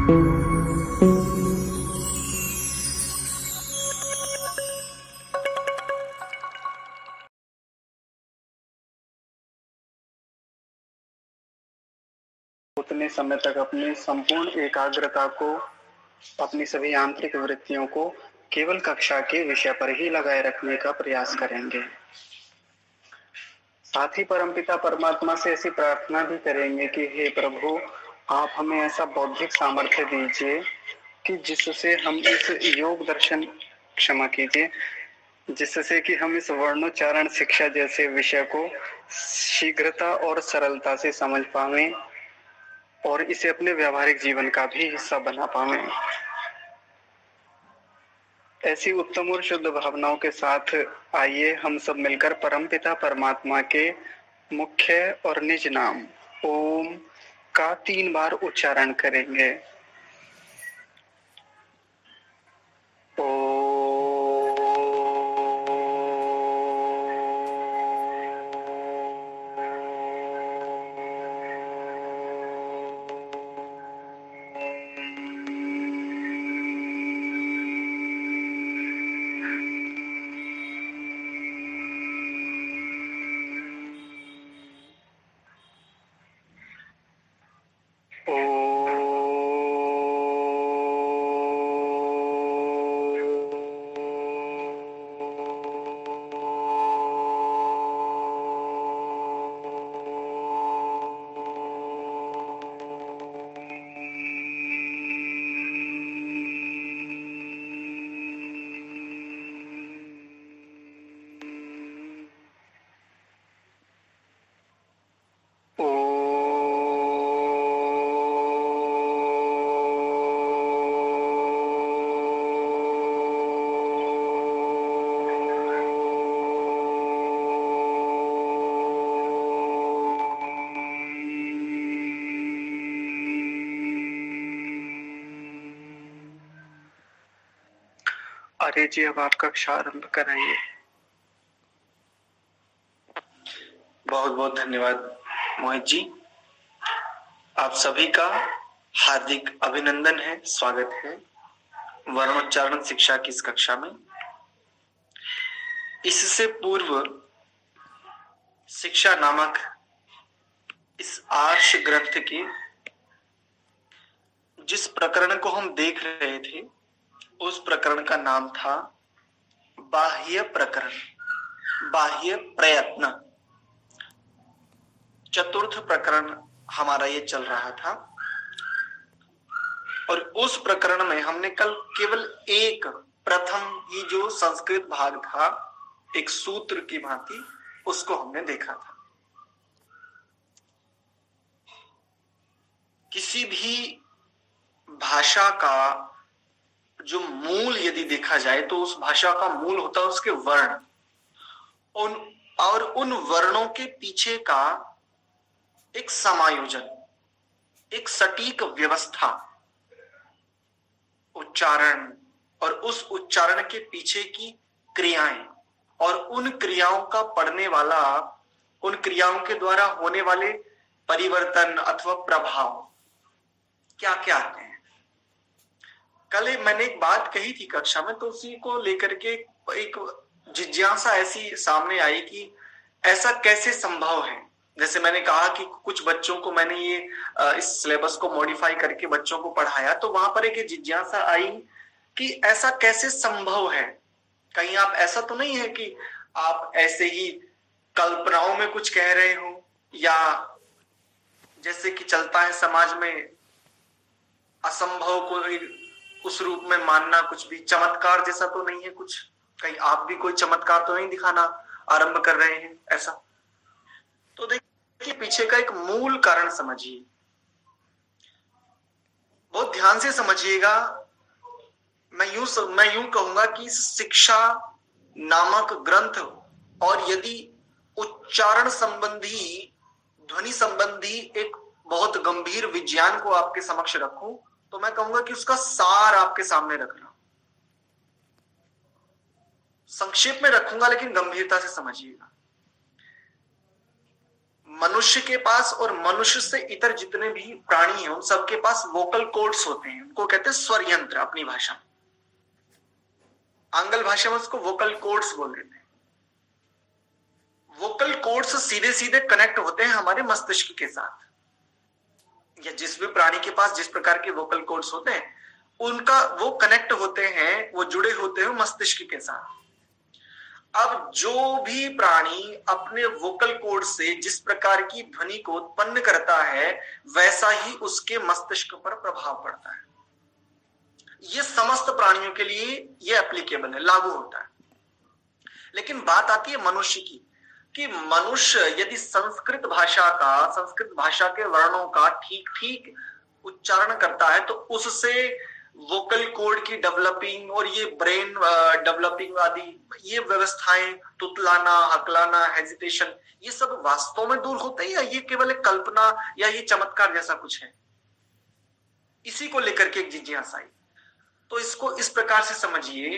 उतने समय तक अपनी संपूर्ण एकाग्रता को, अपनी सभी आंतरिक वृत्तियों को केवल कक्षा के विषय पर ही लगाए रखने का प्रयास करेंगे। साथ ही परमपिता परमात्मा से ऐसी प्रार्थना भी करेंगे कि हे प्रभु, आप हमें ऐसा बौद्धिक सामर्थ्य दीजिए कि जिससे हम इस योग दर्शन, क्षमा कीजिए, जिससे कि हम इस वर्णोच्चारण शिक्षा जैसे विषय को शीघ्रता और सरलता से समझ पाएं और इसे अपने व्यावहारिक जीवन का भी हिस्सा बना पाएं। ऐसी उत्तम और शुद्ध भावनाओं के साथ आइए हम सब मिलकर परमपिता परमात्मा के मुख्य और निज नाम ओम का 3 बार उच्चारण करेंगे। अरे जी, अब आप कक्षा आरंभ कराइए। बहुत बहुत धन्यवाद मोहित जी। आप सभी का हार्दिक अभिनंदन है, स्वागत है वर्णोच्चारण शिक्षा की इस कक्षा में। इससे पूर्व शिक्षा नामक इस आर्ष ग्रंथ के जिस प्रकरण को हम देख रहे थे उस प्रकरण का नाम था बाह्य प्रकरण, बाह्य प्रयत्न। चतुर्थ प्रकरण हमारा ये चल रहा था और उस प्रकरण में हमने कल केवल एक प्रथम ही जो संस्कृत भाग था एक सूत्र की भांति उसको हमने देखा था। किसी भी भाषा का जो मूल यदि देखा जाए तो उस भाषा का मूल होता है उसके वर्ण, और उन वर्णों के पीछे का एक समायोजन, एक सटीक व्यवस्था, उच्चारण और उस उच्चारण के पीछे की क्रियाएं और उन क्रियाओं का पढ़ने वाला, उन क्रियाओं के द्वारा होने वाले परिवर्तन अथवा प्रभाव क्या क्या आते हैं। कल मैंने एक बात कही थी कक्षा में, तो उसी को लेकर के एक जिज्ञासा ऐसी सामने आई कि ऐसा कैसे संभव है। जैसे मैंने कहा कि कुछ बच्चों को मैंने ये इस सिलेबस को मॉडिफाई करके बच्चों को पढ़ाया, तो वहां पर एक जिज्ञासा आई कि ऐसा कैसे संभव है। कहीं आप ऐसा तो नहीं है कि आप ऐसे ही कल्पनाओं में कुछ कह रहे हो, या जैसे कि चलता है समाज में असंभव को उस रूप में मानना, कुछ भी चमत्कार जैसा तो नहीं है कुछ। कहीं आप भी कोई चमत्कार तो नहीं दिखाना आरंभ कर रहे हैं ऐसा। तो देखिए पीछे का एक मूल कारण समझिए, बहुत ध्यान से समझिएगा। मैं यूं कहूंगा कि शिक्षा नामक ग्रंथ, और यदि उच्चारण संबंधी, ध्वनि संबंधी एक बहुत गंभीर विज्ञान को आपके समक्ष रखूं, तो मैं कहूंगा कि उसका सार आपके सामने रखना। संक्षेप में रखूंगा लेकिन गंभीरता से समझिएगा। मनुष्य के पास और मनुष्य से इतर जितने भी प्राणी हैं उन सबके पास वोकल कोड्स होते हैं, उनको कहते हैं स्वर यंत्र अपनी भाषा में। आंग्ल भाषा में उसको वोकल कोड्स बोल देते हैं। वोकल कोड्स सीधे सीधे कनेक्ट होते हैं हमारे मस्तिष्क के साथ, या जिस भी प्राणी के पास जिस प्रकार के वोकल कोड्स होते हैं उनका वो कनेक्ट होते हैं, वो जुड़े होते हैं मस्तिष्क के साथ। अब जो भी प्राणी अपने वोकल कोड से जिस प्रकार की ध्वनि को उत्पन्न करता है वैसा ही उसके मस्तिष्क पर प्रभाव पड़ता है। ये समस्त प्राणियों के लिए ये एप्लीकेबल है, लागू होता है। लेकिन बात आती है मनुष्य की, कि मनुष्य यदि संस्कृत भाषा के वर्णों का ठीक ठीक उच्चारण करता है तो उससे वोकल कोड की डेवलपिंग और ये ब्रेन डेवलपिंग आदि ये व्यवस्थाएं, तुतलाना, हकलाना, हेजिटेशन, ये सब वास्तव में दूर होते हैं या ये केवल एक कल्पना या ये चमत्कार जैसा कुछ है? इसी को लेकर के एक जिज्ञासा आई। तो इसको इस प्रकार से समझिए,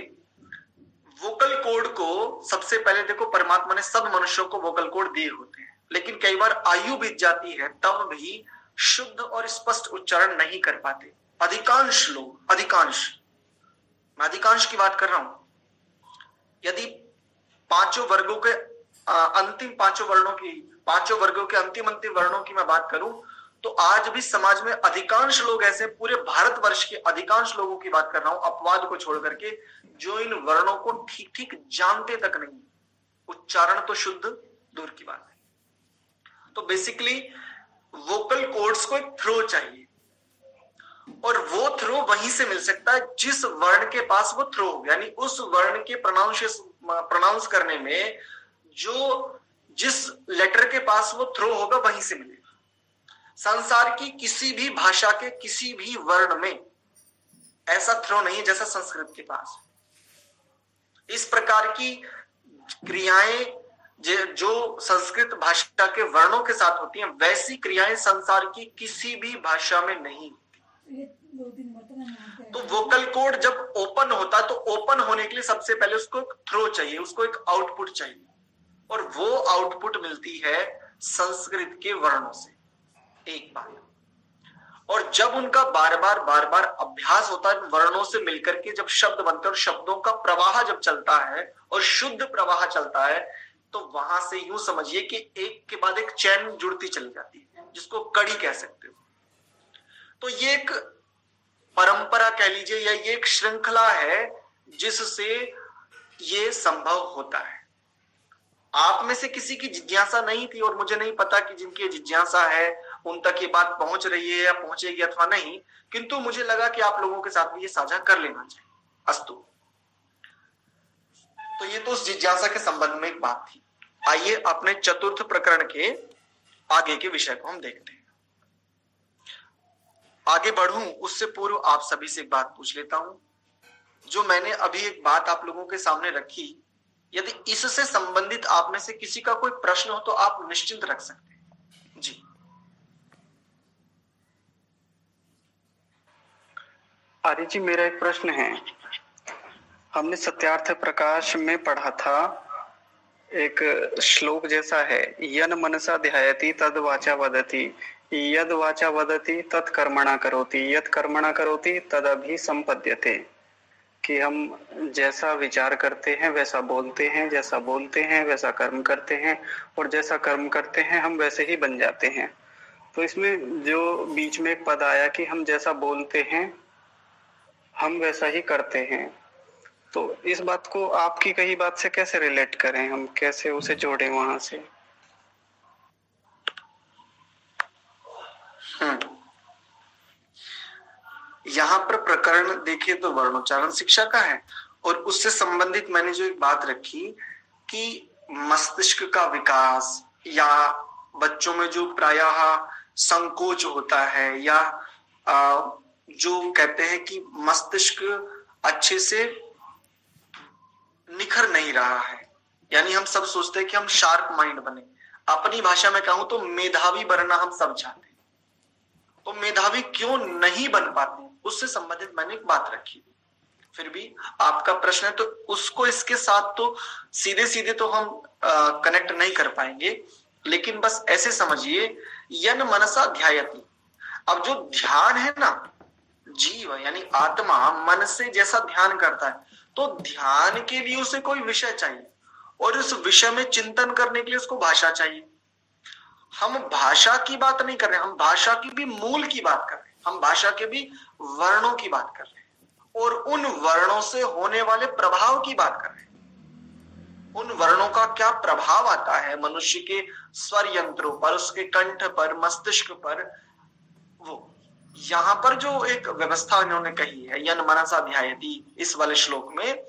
वोकल कोड को सबसे पहले देखो, परमात्मा ने सब मनुष्यों को वोकल कोड दिए होते हैं, लेकिन कई बार आयु बीत जाती है तब भी शुद्ध और स्पष्ट उच्चारण नहीं कर पाते अधिकांश लोग। मैं अधिकांश की बात कर रहा हूं। यदि पांचों वर्गों के अंतिम वर्णों की मैं बात करूं तो आज भी समाज में अधिकांश लोग ऐसे, पूरे भारतवर्ष के अधिकांश लोगों की बात कर रहा हूं अपवाद को छोड़ करके, जो इन वर्णों को ठीक ठीक जानते तक नहीं। उच्चारण तो शुद्ध दूर की बात है। तो बेसिकली वोकल कोड्स को एक थ्रो चाहिए, और वो थ्रो वहीं से मिल सकता है जिस वर्ण के पास वो थ्रो हो, यानी उस वर्ण के प्रोनाउंस करने में जो जिस लेटर के पास वो थ्रो होगा वहीं से मिलेगा। संसार की किसी भी भाषा के किसी भी वर्ण में ऐसा थ्रो नहीं है जैसा संस्कृत के पास। इस प्रकार की क्रियाएं जो संस्कृत भाषा के वर्णों के साथ होती हैं वैसी क्रियाएं संसार की किसी भी भाषा में नहीं। तो वोकल कोड जब ओपन होता है तो ओपन होने के लिए सबसे पहले उसको एक थ्रो चाहिए, उसको एक आउटपुट चाहिए, और वो आउटपुट मिलती है संस्कृत के वर्णों से। एक बात, और जब उनका बार बार अभ्यास होता है वर्णों से मिलकर के, जब शब्द बनते हैं और शब्दों का प्रवाह जब चलता है और शुद्ध प्रवाह चलता है, तो वहां से यूं समझिए कि एक के बाद एक चैन जुड़ती चली जाती है, जिसको कड़ी कह सकते हो। तो ये एक परंपरा कह लीजिए या ये एक श्रृंखला है जिससे ये संभव होता है। आप में से किसी की जिज्ञासा नहीं थी और मुझे नहीं पता कि जिनकी जिज्ञासा है उन तक ये बात पहुंच रही है या पहुंचेगी अथवा नहीं, किंतु मुझे लगा कि आप लोगों के साथ भी ये साझा कर लेना चाहिए। अस्तु, तो ये तो उस जिज्ञासा के संबंध में एक बात थी। आइए अपने चतुर्थ प्रकरण के आगे के विषय को हम देखते हैं। आगे बढ़ूं उससे पूर्व आप सभी से एक बात पूछ लेता हूं। जो मैंने अभी एक बात आप लोगों के सामने रखी, यदि इससे संबंधित आप में से किसी का कोई प्रश्न हो तो आप निश्चिंत रख सकते हैं। जी आर्य जी, मेरा एक प्रश्न है। हमने सत्यार्थ प्रकाश में पढ़ा था, एक श्लोक जैसा है, यन मनसा ध्यायति तद वाचा वदति, यद वाचा वदति तत् कर्मणा करोति, यद कर्मणा करोति तद अभि संपद्यते। कि हम जैसा विचार करते हैं वैसा बोलते हैं, जैसा बोलते हैं वैसा कर्म करते हैं, और जैसा कर्म करते हैं हम वैसे ही बन जाते हैं। तो इसमें जो बीच में एक पद आया कि हम जैसा बोलते हैं हम वैसा ही करते हैं, तो इस बात को आपकी कही बात से कैसे रिलेट करें, हम कैसे उसे जोड़ें वहां से? यहाँ पर प्रकरण देखिए तो वर्णोच्चारण शिक्षा का है, और उससे संबंधित मैंने जो एक बात रखी कि मस्तिष्क का विकास या बच्चों में जो प्रायः संकोच होता है या जो कहते हैं कि मस्तिष्क अच्छे से निखर नहीं रहा है, यानी हम सब सोचते हैं कि हम शार्प माइंड बने। अपनी भाषा में कहूं तो मेधावी बनना हम सब चाहते हैं, तो मेधावी क्यों नहीं बन पाते, उससे संबंधित मैंने एक बात रखी। फिर भी आपका प्रश्न है तो उसको इसके साथ तो सीधे सीधे तो हम कनेक्ट नहीं कर पाएंगे, लेकिन बस ऐसे समझिए, यन मनसा ध्यायति। अब जो ध्यान है ना, जीव यानी आत्मा मन से जैसा ध्यान करता है, तो ध्यान के लिए उसे कोई विषय चाहिए, और उस विषय में चिंतन करने के लिए उसको भाषा चाहिए। हम भाषा की बात नहीं कर रहे, हम भाषा की भी मूल की बात कर रहे हैं, हम भाषा के भी वर्णों की बात कर रहे हैं, और उन वर्णों से होने वाले प्रभाव की बात कर रहे हैं। उन वर्णों का क्या प्रभाव आता है मनुष्य के स्वर यंत्रों पर, उसके कंठ पर, मस्तिष्क पर। वो यहां पर जो एक व्यवस्था इन्होंने कही है, यन मनसा ध्यायति, इस वाले श्लोक में,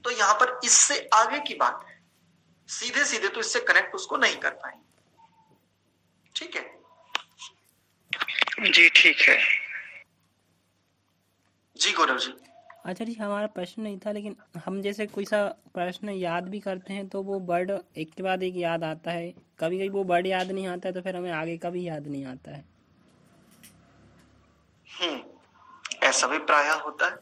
तो यहां पर इससे आगे की बात है। सीधे सीधे तो इससे कनेक्ट उसको नहीं कर पाएंगे। ठीक है जी, ठीक है जी गौरव जी। अच्छा जी, हमारा प्रश्न नहीं था, लेकिन हम जैसे कोई सा प्रश्न याद भी करते हैं तो वो वर्ड एक के बाद एक याद आता है, कभी कभी वो वर्ड याद नहीं आता है तो फिर हमें आगे का भी याद नहीं आता है। ऐसा भी प्रायः होता है।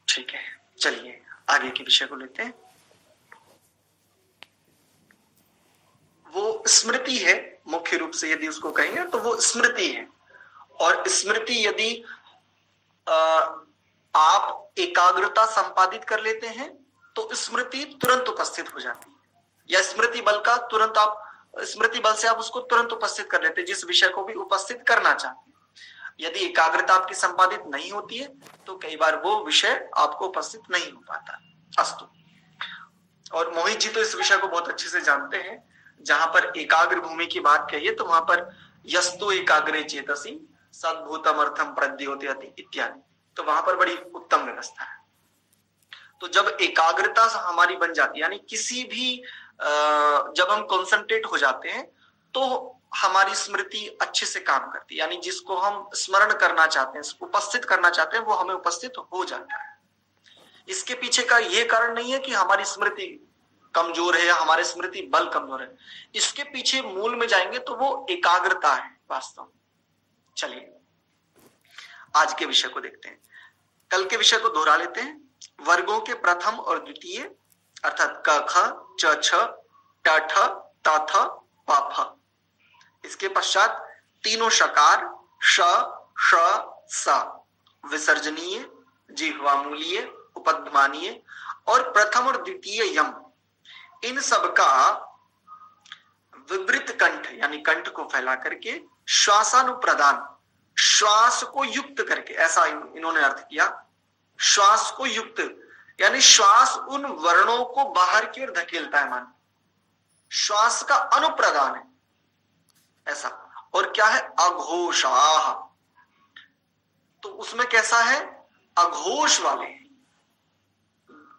ठीक है, चलिए आगे के विषय को लेते हैं। वो स्मृति है, मुख्य रूप से यदि उसको कहेंगे तो वो स्मृति है। और स्मृति यदि आप एकाग्रता संपादित कर लेते हैं तो स्मृति तुरंत उपस्थित हो जाती है, या स्मृति बल का तुरंत आप, स्मृति बल से आप उसको तुरंत उपस्थित कर लेते हैं जिस विषय को भी उपस्थित करना चाहते हैं। यदि एकाग्रता आपकी संपादित नहीं होती है तो कई बार वो विषय आपको उपस्थित नहीं हो पाता। अस्तु। और मोहित जी तो इस विषय को बहुत अच्छे से जानते हैं। जहां पर एकाग्र भूमि की बात कही है तो वहां पर यस्तु एकाग्रे चेतसी सद्भूतम अर्थम प्रद्योतयति इत्यादि, तो वहां पर बड़ी उत्तम व्यवस्था है। तो जब एकाग्रता हमारी बन जाती है, यानी किसी भी जब हम कॉन्सेंट्रेट हो जाते हैं तो हमारी स्मृति अच्छे से काम करती है, यानी जिसको हम स्मरण करना चाहते हैं, उपस्थित करना चाहते हैं, वो हमें उपस्थित हो जाता है। इसके पीछे का ये कारण नहीं है कि हमारी स्मृति कमजोर है या हमारे स्मृति बल कमजोर है। इसके पीछे मूल में जाएंगे तो वो एकाग्रता है वास्तव में। चलिए आज के विषय को देखते हैं। कल के विषय को दोहरा लेते हैं। वर्गों के प्रथम और द्वितीय अर्थात क ख च छ ट ठ त थ प फ, इसके पश्चात तीनों शकार श श स, विसर्जनीय, जिह्वामूलीय, उपध्मानीय और प्रथम और द्वितीय यम, इन सब का विवृत कंठ यानी कंठ को फैला करके श्वासानुप्रदान, श्वास को युक्त करके, ऐसा इन्होंने अर्थ किया। श्वास को युक्त यानी श्वास उन वर्णों को बाहर की ओर धकेलता है, मान श्वास का अनुप्रदान है ऐसा। और क्या है? अघोषाः, तो उसमें कैसा है? अघोष वाले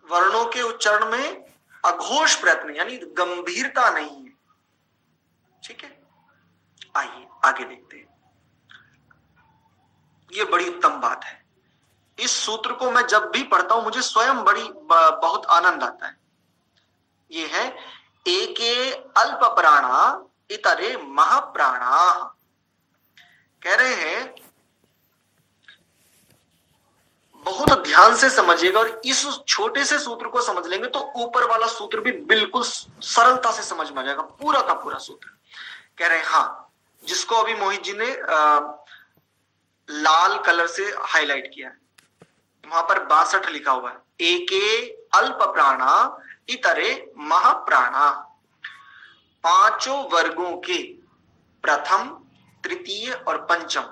वर्णों के उच्चारण में अघोष प्रयत्न यानी गंभीरता नहीं है। ठीक है, आइए आगे देखते हैं। ये बड़ी उत्तम बात है। इस सूत्र को मैं जब भी पढ़ता हूं मुझे स्वयं बहुत आनंद आता है। ये है एके अल्प प्राणा इतरे महाप्राणा। कह रहे हैं बहुत ध्यान से समझिएगा, और इस छोटे से सूत्र को समझ लेंगे तो ऊपर वाला सूत्र भी बिल्कुल सरलता से समझ में आ जाएगा, पूरा का पूरा सूत्र। कह रहे हैं हाँ, जिसको अभी मोहित जी ने लाल कलर से हाईलाइट किया है, वहां पर 62 लिखा हुआ है। एके अल्प प्राणा इतरे महाप्राणा, पांचों वर्गों के प्रथम, तृतीय और पंचम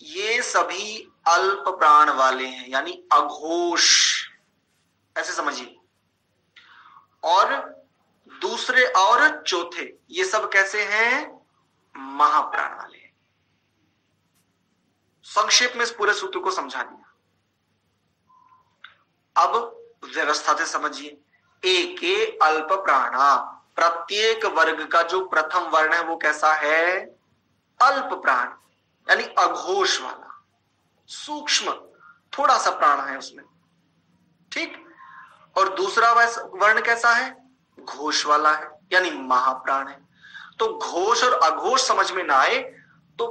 ये सभी अल्प प्राण वाले हैं, यानी अघोष, ऐसे समझिए। और दूसरे और चौथे ये सब कैसे हैं? महाप्राण वाले हैं। संक्षेप में इस पूरे सूत्र को समझा दिया। अब व्यवस्था से समझिए। एके अल्प प्राणा, प्रत्येक वर्ग का जो प्रथम वर्ण है वो कैसा है? अल्प प्राण यानी अघोष वाला, सूक्ष्म, थोड़ा सा प्राण है उसमें। ठीक, और दूसरा वर्ण कैसा है? घोष वाला है, यानी महाप्राण है। तो घोष और अघोष समझ में ना आए तो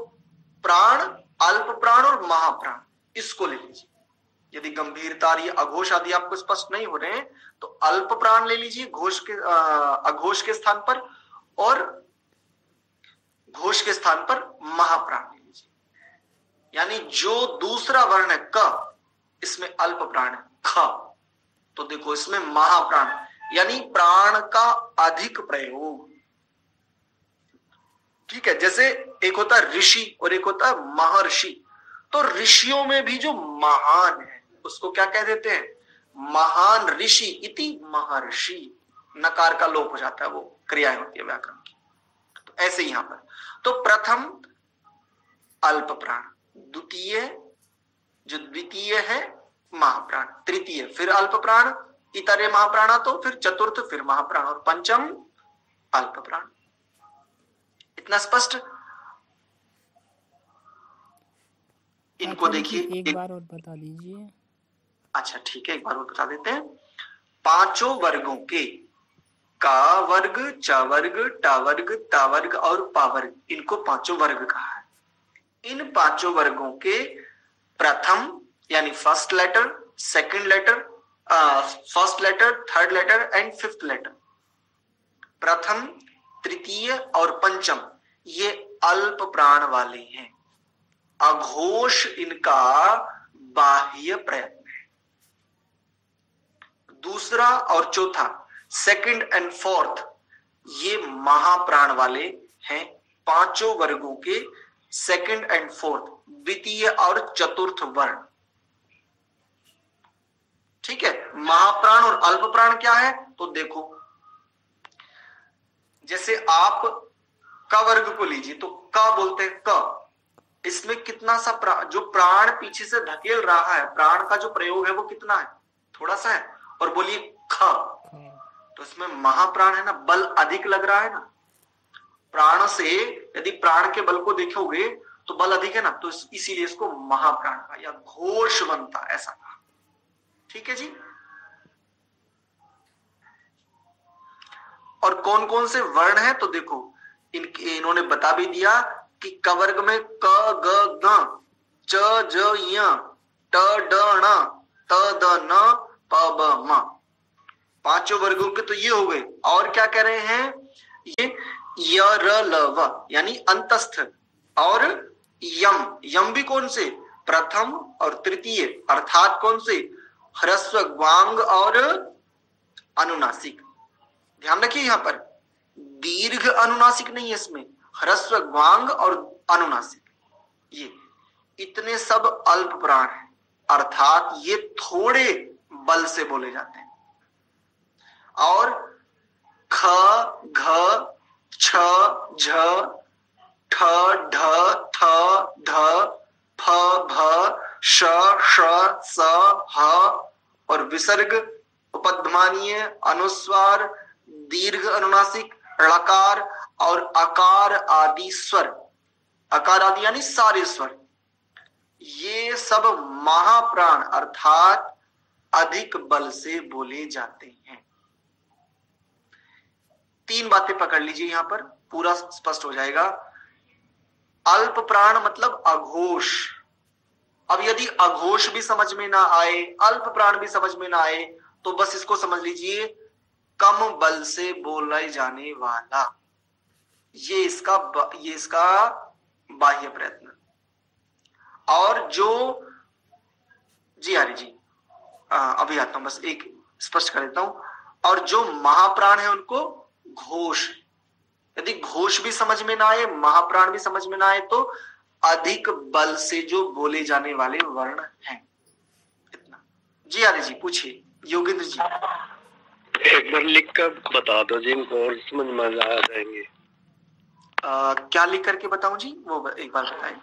प्राण, अल्प प्राण और महाप्राण, इसको ले लीजिए। यदि गंभीरता या अघोष आदि आपको स्पष्ट नहीं हो रहे हैं तो अल्प प्राण ले लीजिए अघोष के स्थान पर, और घोष के स्थान पर महाप्राण ले लीजिए। यानी जो दूसरा वर्ण है क, इसमें अल्प प्राण है ख, तो देखो इसमें महाप्राण, यानी प्राण का अधिक प्रयोग। ठीक है, जैसे एक होता है ऋषि और एक होता है महर्षि, तो ऋषियों में भी जो महान है उसको क्या कह देते हैं? महान ऋषि इति महर्षि। नकार का लोप हो जाता है, वो क्रियाएं होती है व्याकरण की। तो ऐसे यहां पर तो प्रथम अल्प प्राण, द्वितीय है महाप्राण, तृतीय फिर अल्प प्राण, इतरे महाप्राणा, तो फिर चतुर्थ फिर महाप्राण, और पंचम अल्प प्राण। इतना स्पष्ट? इनको देखिए एक बार और बता दीजिए। अच्छा ठीक है, एक बार और बता देते हैं। पांचों वर्गों के का वर्ग, च वर्ग, ट वर्ग, त वर्ग और पा वर्ग, इनको पांचों वर्ग कहा है। इन पांचों वर्गों के प्रथम यानी first letter, second letter, first letter, third letter and fifth letter, प्रथम, तृतीय और पंचम, ये अल्प प्राण वाले हैं। अघोष इनका बाह्य प्रयत्न है। दूसरा और चौथा, सेकंड एंड फोर्थ, ये महाप्राण वाले हैं। पांचों वर्गों के सेकंड एंड फोर्थ, द्वितीय और चतुर्थ वर्ण। ठीक है, महाप्राण और अल्प प्राण क्या है? तो देखो, जैसे आप क वर्ग को लीजिए तो क बोलते हैं क, इसमें कितना सा जो प्राण पीछे से धकेल रहा है, प्राण का जो प्रयोग है वो कितना है? थोड़ा सा है। और बोलिए ख, तो इसमें महाप्राण है ना, बल अधिक लग रहा है ना। प्राण से यदि प्राण के बल को देखोगे तो बल अधिक है ना, तो इसीलिए इसको महाप्राण का या घोष बनता ऐसा कहा। ठीक है जी। और कौन कौन से वर्ण है तो देखो, इन्होंने बता भी दिया कि क वर्ग में क, ग, ग, च, ज, य, ट, ड, ण, त, द, न, प, ब, म, पांचों वर्गों के तो ये हो गए। और क्या कह रहे हैं? ये य, र, ल, व यानी अंतस्थ, और यम, यम भी कौन से? प्रथम और तृतीय, अर्थात कौन से? ह्रस्व, ग्वांग और अनुनासिक। ध्यान रखिए, यहां पर दीर्घ अनुनासिक नहीं है, इसमें ह्रस्व, ग्वांग और अनुनासिक, ये इतने सब अल्प प्राण हैं, अर्थात ये थोड़े बल से बोले जाते हैं। और ख, घ, छ, झ, ठ, ढ, थ, ध, फ, भ, श, ष, स, ह और विसर्ग, उपध्मानीय, अनुस्वार, दीर्घ अनुनासिक, ळकार और अकार आदि स्वर, अकार आदि यानी सारे स्वर, ये सब महाप्राण अर्थात अधिक बल से बोले जाते हैं। तीन बातें पकड़ लीजिए, यहां पर पूरा स्पष्ट हो जाएगा। अल्प प्राण मतलब अघोष। अब यदि अघोष भी समझ में ना आए, अल्प प्राण भी समझ में ना आए, तो बस इसको समझ लीजिए कम बल से बोले जाने वाला, ये इसका बाह्य प्रयत्न। और जो जी हरी जी अभी आता हूं, बस एक स्पष्ट कर देता हूं। और जो महाप्राण है उनको घोष, यदि घोष भी समझ में ना आए, महाप्राण भी समझ में ना आए, तो अधिक बल से जो बोले जाने वाले वर्ण हैं। इतना जी हरी जी पूछिए। योगेंद्र जी एक बार लिख कर बता दो जी, और समझ में आ जाएंगे। क्या लिख करके बताऊं जी, वो एक बार बताएं।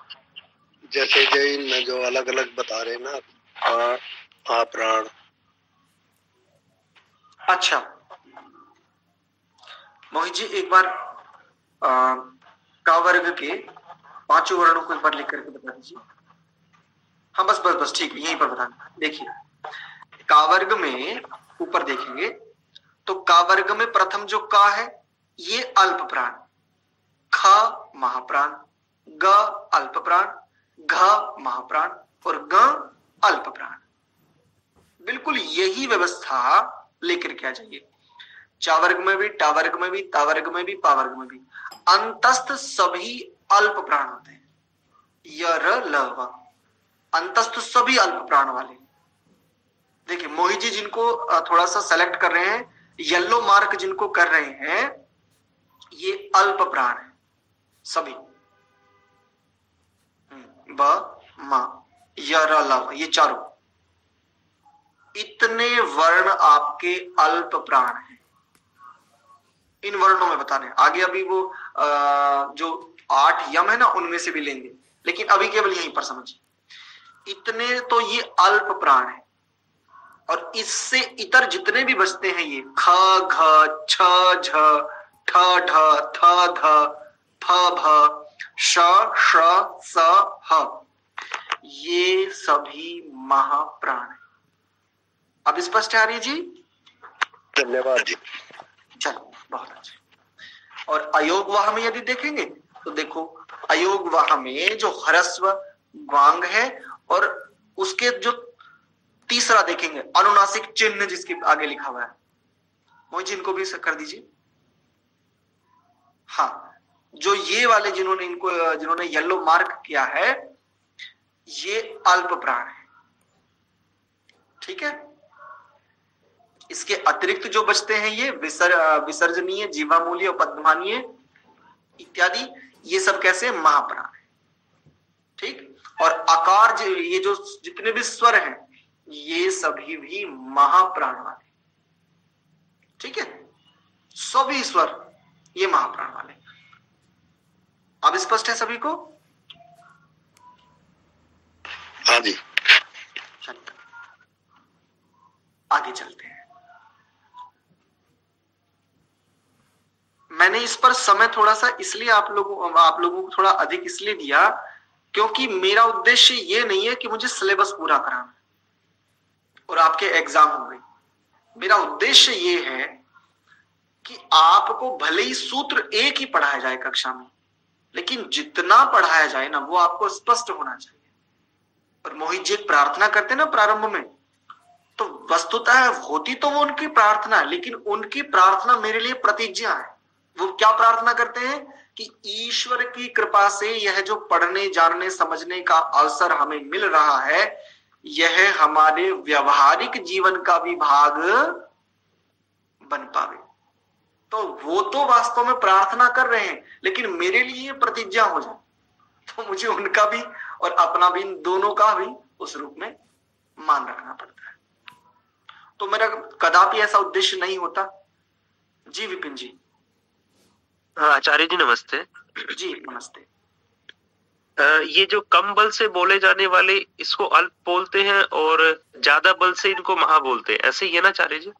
जैसे जैन जो अलग अलग बता रहे ना, प्राण। अच्छा मोहित जी एक बार का वर्ग के पांचों वर्णों को एक बार लिख करके बता दीजिए। हाँ बस बस बस ठीक है, यहीं पर बताना। देखिए का वर्ग में ऊपर देखेंगे तो का वर्ग में प्रथम जो का है ये अल्प प्राण, ख महाप्राण, ग अल्प प्राण, घ महाप्राण और ग अल्प प्राण। बिल्कुल यही व्यवस्था लेकर के आ जाइए। चावर्ग में भी, टावर्ग में भी, तावर्ग में भी, पावर्ग में भी अंतस्थ सभी अल्प प्राण होते हैं। यर लव अंतस्थ सभी अल्प प्राण वाले। देखिए मोहित जी जिनको थोड़ा सा सेलेक्ट कर रहे हैं, येलो मार्क जिनको कर रहे हैं, ये अल्प प्राण है सभी। ब मा यर लव, ये चारों इतने वर्ण आपके अल्प प्राण हैं। इन वर्णों में बता रहे हैं, आगे अभी वो जो 8 यम है ना उनमें से भी लेंगे, लेकिन अभी केवल यहीं पर समझिए। इतने तो ये अल्प प्राण है, और इससे इतर जितने भी बचते हैं ये ख घ छ झ ठ ढ थ ध फ भ श श स ह, ये सभी महाप्राण है। अब स्पष्ट है आ रही जी? धन्यवाद जी। चलो बहुत अच्छा। और अयोगवाह में यदि देखेंगे तो देखो अयोगवाह में जो ह्रस्व ग्वांग है, और उसके जो तीसरा देखेंगे अनुनासिक चिन्ह जिसके आगे लिखा हुआ है, मोहित जी इनको भी कर दीजिए। हाँ, जो ये वाले जिन्होंने येलो मार्क किया है, ये अल्प प्राण है। ठीक है, इसके अतिरिक्त जो बचते हैं ये विसर्जनीय, जीवामूलीय, पद्मानीय इत्यादि, ये सब कैसे महाप्राण है। ठीक, और आकार ये जो जितने भी स्वर हैं ये सभी भी महाप्राण वाले। ठीक है, सभी स्वर ये महाप्राण वाले। अब स्पष्ट है सभी को? हाँ जी। आगे चलते हैं। मैंने इस पर समय थोड़ा सा इसलिए आप लोगों को थोड़ा अधिक इसलिए दिया क्योंकि मेरा उद्देश्य ये नहीं है कि मुझे सिलेबस पूरा कराना और आपके एग्जाम हो गए। मेरा उद्देश्य ये है कि आपको भले ही सूत्र एक ही पढ़ाया जाए कक्षा में, लेकिन जितना पढ़ाया जाए ना वो आपको स्पष्ट होना चाहिए। और मोहित जी प्रार्थना करते ना प्रारंभ में, तो वस्तुतः होती तो वो उनकी प्रार्थना है, लेकिन उनकी प्रार्थना मेरे लिए प्रतिज्ञा है। वो क्या प्रार्थना करते हैं कि ईश्वर की कृपा से यह जो पढ़ने, जानने, समझने का अवसर हमें मिल रहा है, यह हमारे व्यवहारिक जीवन का भी भाग बन पावे। तो वो तो वास्तव में प्रार्थना कर रहे हैं, लेकिन मेरे लिए प्रतिज्ञा हो जाए, तो मुझे उनका भी और अपना भी, दोनों का भी उस रूप में मान रखना पड़ता है। तो मेरा कदापि ऐसा उद्देश्य नहीं होता। जी विपिन जी। हाँ आचार्य जी नमस्ते। जी नमस्ते। ये जो कम बल से बोले जाने वाले इसको अल्प बोलते हैं और ज्यादा बल से इनको महा बोलते हैं, ऐसे ही है ना आचार्य जी?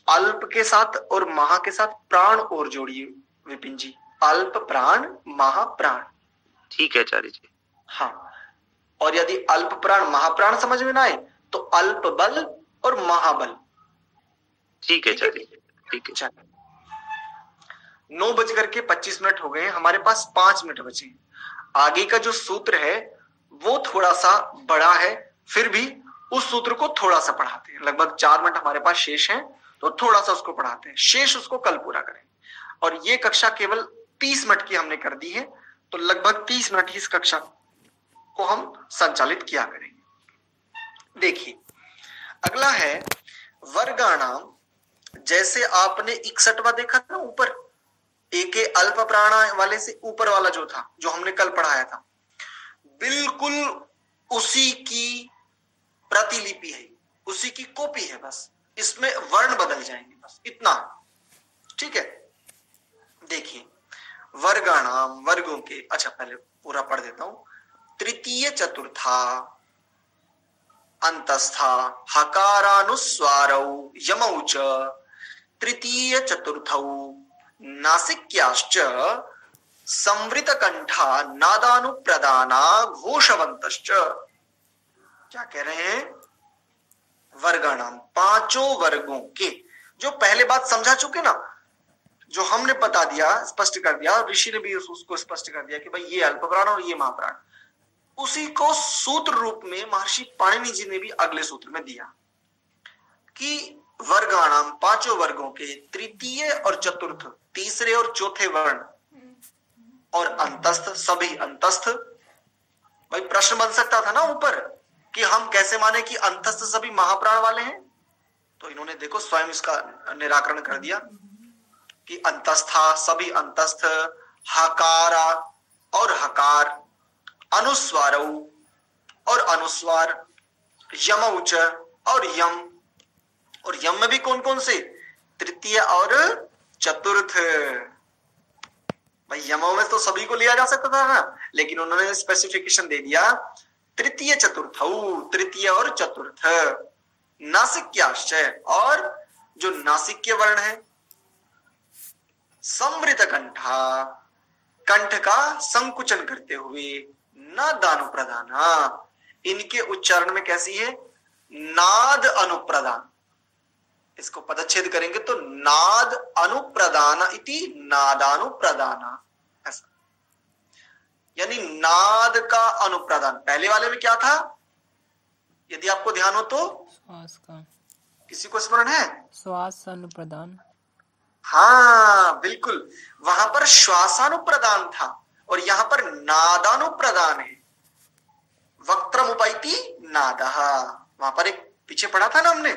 अल्प के साथ और महा के साथ प्राण और जोड़िए विपिन जी, अल्प प्राण महाप्राण। ठीक है आचार्य जी। हाँ, और यदि अल्प प्राण महाप्राण समझ में ना आए तो अल्प बल और महाबल। ठीक है आचार्य जी, ठीक है। 9:25 हो गए हैं, हमारे पास 5 मिनट बचे हैं। आगे का जो सूत्र है वो थोड़ा सा बड़ा है, फिर भी उस सूत्र को थोड़ा सा पढ़ाते हैं। लगभग 4 मिनट हमारे पास शेष हैं, तो थोड़ा सा उसको पढ़ाते हैं, शेष उसको कल पूरा करेंगे। और ये कक्षा केवल 30 मिनट की हमने कर दी है, तो लगभग 30 मिनट की इस कक्षा को हम संचालित किया करेंगे। देखिए अगला है वर्गाणाम। जैसे आपने 61वां देखा था ऊपर, एक अल्प प्राण वाले से ऊपर वाला जो था, जो हमने कल पढ़ाया था, बिल्कुल उसी की प्रतिलिपि है, उसी की कॉपी है, बस इसमें वर्ण बदल जाएंगे, बस इतना। ठीक है, देखिए वर्गाणाम, वर्गों के, अच्छा पहले पूरा पढ़ देता हूं। तृतीय चतुर्था अंतस्था हकारानुस्वारौ यमौ च तृतीय चतुर्थौ नासिक्याश्च संवृत कंठा नादानुप्रदाना घोषवंतश्च। क्या कह रहे हैं? वर्गाणाम, 5 वर्गों के। जो पहले बात समझा चुके ना, जो हमने बता दिया, स्पष्ट कर दिया, ऋषि ने भी उसको स्पष्ट कर दिया कि भाई ये अल्प प्राण और ये महाप्राण, उसी को सूत्र रूप में महर्षि पाणिनि जी ने भी अगले सूत्र में दिया। कि वर्गाणाम, पांचों वर्गों के, तृतीय और चतुर्थ, तीसरे और चौथे वर्ण, और अंतस्थ, सभी अंतस्थ। भाई प्रश्न बन सकता था ना ऊपर कि हम कैसे माने कि अंतस्थ सभी महाप्राण वाले हैं, तो इन्होंने देखो स्वयं इसका निराकरण कर दिया कि अंतस्था, सभी अंतस्थ, हकारा और हकार, अनुस्वारौ और अनुस्वार, यमौच और यम, और यम में भी कौन कौन से, तृतीय और चतुर्थ। भाई यमों में तो सभी को लिया जा सकता था ना, लेकिन उन्होंने स्पेसिफिकेशन दे दिया तृतीय चतुर्थ, तृतीय और चतुर्थ, नासिक्याश्चय, और जो नासिक्य वर्ण है, समृत कंठा, कंठ का संकुचन करते हुए, नादानुप्रदाना, इनके उच्चारण में कैसी है, नाद अनुप्रदान। इसको पदच्छेद करेंगे तो नाद अनुप्रदान इति नादानुप्रदाना, ऐसा, यानी नाद का अनुप्रदान। पहले वाले में क्या था, यदि आपको ध्यान हो तो, श्वास का, किसी को स्मरण है, श्वास अनुप्रदान। हाँ बिल्कुल, वहां पर श्वासानुप्रदान था और यहां पर नादानुप्रदान है। वक्त्रमुपैति नादः, वहां पर एक पीछे पढ़ा था ना हमने,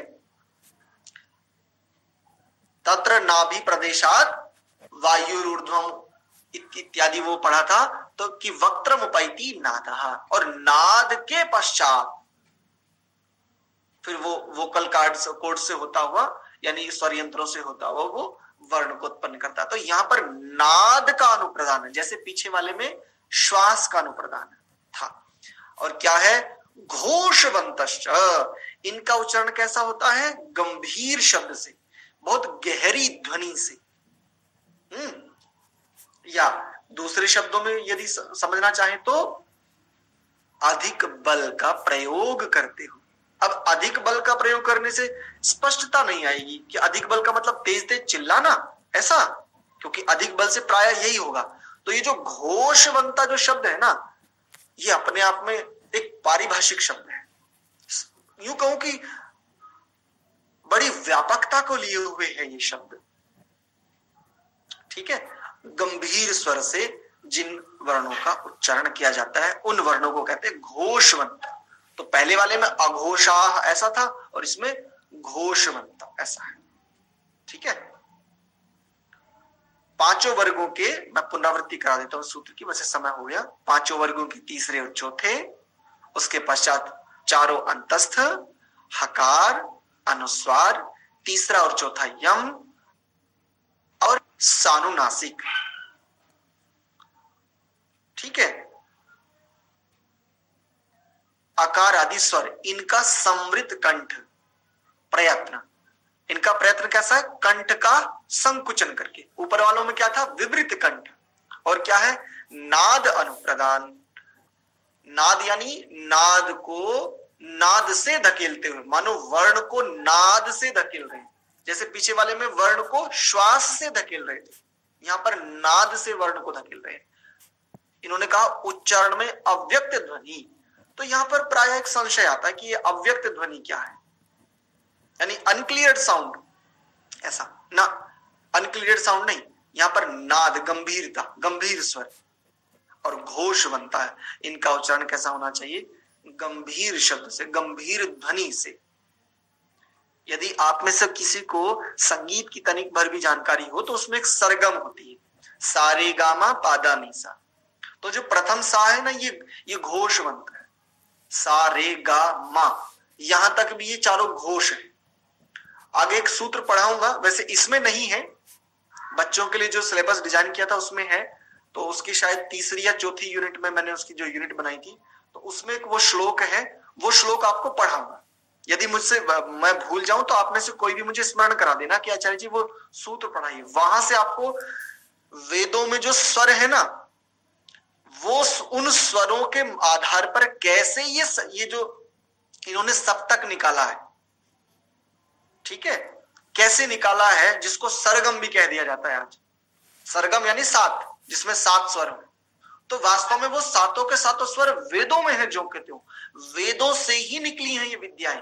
तत्र नाभि प्रदेशात वायुरूर्ध्वम इत्यादि वो पढ़ा था, तो कि वक्त्रमुपैति नादः, और नाद के पश्चात फिर वो वोकल कोड से होता हुआ, यानी स्वर यंत्रों से होता हुआ वो वर्ण को उत्पन्न करता है। तो यहां पर नाद का अनुप्रदान है, जैसे पीछे वाले में श्वास का अनुप्रदान था। और क्या है, घोषवंतश्च, इनका उच्चारण कैसा होता है, गंभीर शब्द से, बहुत गहरी ध्वनि से। या दूसरे शब्दों में यदि समझना चाहें तो अधिक बल का प्रयोग करते हो। अब अधिक बल का प्रयोग करने से स्पष्टता नहीं आएगी कि अधिक बल का मतलब तेज तेज चिल्लाना, ऐसा, क्योंकि अधिक बल से प्राय यही होगा। तो ये जो घोषवंता जो शब्द है ना, ये अपने आप में एक पारिभाषिक शब्द है, यूं कहूं कि बड़ी व्यापकता को लिए हुए है ये शब्द। ठीक है, गंभीर स्वर से जिन वर्णों का उच्चारण किया जाता है उन वर्णों को कहते हैं घोषवंता। तो पहले वाले में अघोषाः ऐसा था और इसमें घोषवंता ऐसा है। ठीक है, पांचों वर्गों के, मैं पुनरावृत्ति करा देता हूं सूत्र की, वैसे समय हो गया। पांचों वर्गों के तीसरे और चौथे, उसके पश्चात चारों अंतस्थ, हकार, अनुस्वार, तीसरा और चौथा यम, और सानुनासिक। ठीक है, आकार आदि स्वर, इनका समृत कंठ प्रयत्न, इनका प्रयत्न कैसा है, कंठ का संकुचन करके। ऊपर वालों में क्या था, विवृत कंठ, और क्या है, नाद अनुप्रदान। नाद यानी नाद को नाद से धकेलते हुए, मानो वर्ण को नाद से धकेल रहे हैं, जैसे पीछे वाले में वर्ण को श्वास से धकेल रहे थे, यहां पर नाद से वर्ण को धकेल रहे हैं। इन्होंने कहा उच्चारण में अव्यक्त ध्वनि, तो यहां पर प्राय एक संशय आता है कि ये अव्यक्त ध्वनि क्या है, यानी अनक्लियर्ड साउंड, ऐसा ना, अनक्लियर्ड साउंड नहीं, यहां पर नाद, गंभीरता, गंभीर स्वर, और घोष बनता है। इनका उच्चारण कैसा होना चाहिए, गंभीर शब्द से, गंभीर ध्वनि से। यदि आप में से किसी को संगीत की तनिक भर भी जानकारी हो तो उसमें एक सरगम होती है, सारे गामा पादा नीसा। तो जो प्रथम सा है ना, ये घोष बनता है, सा रे गा मा, यहां तक भी ये चारों घोष है। आगे एक सूत्र पढ़ाऊंगा, वैसे इसमें नहीं है, बच्चों के लिए जो सिलेबस डिजाइन किया था उसमें है, तो उसकी शायद तीसरी या चौथी यूनिट में मैंने उसकी जो यूनिट बनाई थी, तो उसमें एक वो श्लोक है, वो श्लोक आपको पढ़ाऊंगा। यदि मुझसे मैं भूल जाऊं तो आप में से कोई भी मुझे स्मरण करा देना कि आचार्य जी वो सूत्र पढ़ाइए। वहां से आपको वेदों में जो स्वर है ना, वो उन स्वरों के आधार पर कैसे ये जो इन्होंने सप्तक निकाला है, ठीक है, कैसे निकाला है, जिसको सरगम भी कह दिया जाता है आज। सरगम यानी सात, जिसमें 7 स्वर हो, तो वास्तव में वो सातों के सातों स्वर वेदों में है, जो कहते हो वेदों से ही निकली हैं ये विद्याएं।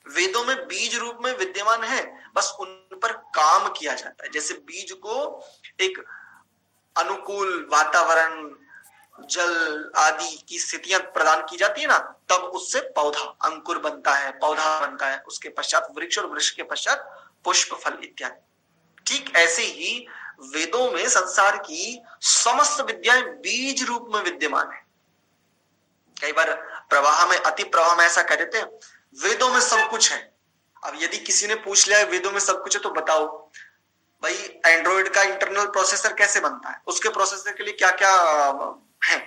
वेदों में बीज रूप में विद्यमान है, बस उन पर काम किया जाता है। जैसे बीज को एक अनुकूल वातावरण, जल आदि की स्थितियां प्रदान की जाती है ना, तब उससे पौधा अंकुर बनता है, पौधा बनता है, उसके पश्चात वृक्ष और वृक्ष के पश्चात पुष्प, फल इत्यादि। ठीक ऐसे ही वेदों में संसार की समस्त विद्याएं बीज रूप में विद्यमान है। कई बार प्रवाह में, अति प्रवाह में ऐसा कह देते हैं वेदों में सब कुछ है। अब यदि किसी ने पूछ लिया वेदों में सब कुछ है तो बताओ भाई एंड्रॉइड का इंटरनल प्रोसेसर कैसे बनता है, उसके प्रोसेसर के लिए क्या क्या है,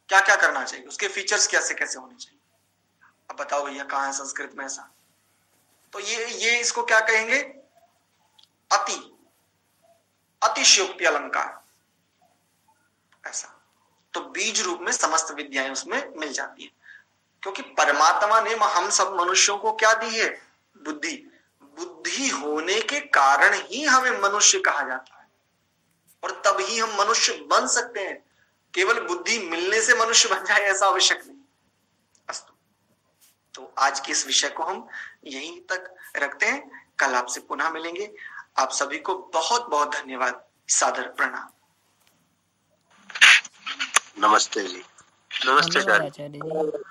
क्या क्या करना चाहिए, उसके फीचर्स कैसे कैसे होने चाहिए। अब बताओ भैया कहाँ है संस्कृत में ऐसा? तो ये इसको क्या कहेंगे? अतिशयोक्ति अलंकार ऐसा। तो बीज रूप में समस्त विद्याएं उसमें मिल जाती है, क्योंकि परमात्मा ने हम सब मनुष्यों को क्या दी है? बुद्धि। बुद्धि होने के कारण ही हमें मनुष्य कहा जाता है, और तब ही हम मनुष्य बन सकते हैं। केवल बुद्धि मिलने से मनुष्य बन जाए ऐसा आवश्यक नहीं। अस्तु, तो आज के इस विषय को हम यहीं तक रखते हैं, कल आपसे पुनः मिलेंगे। आप सभी को बहुत बहुत धन्यवाद, सादर प्रणाम। नमस्ते जी। नमस्ते धन्यवाद आचार्य। आचार्य जी।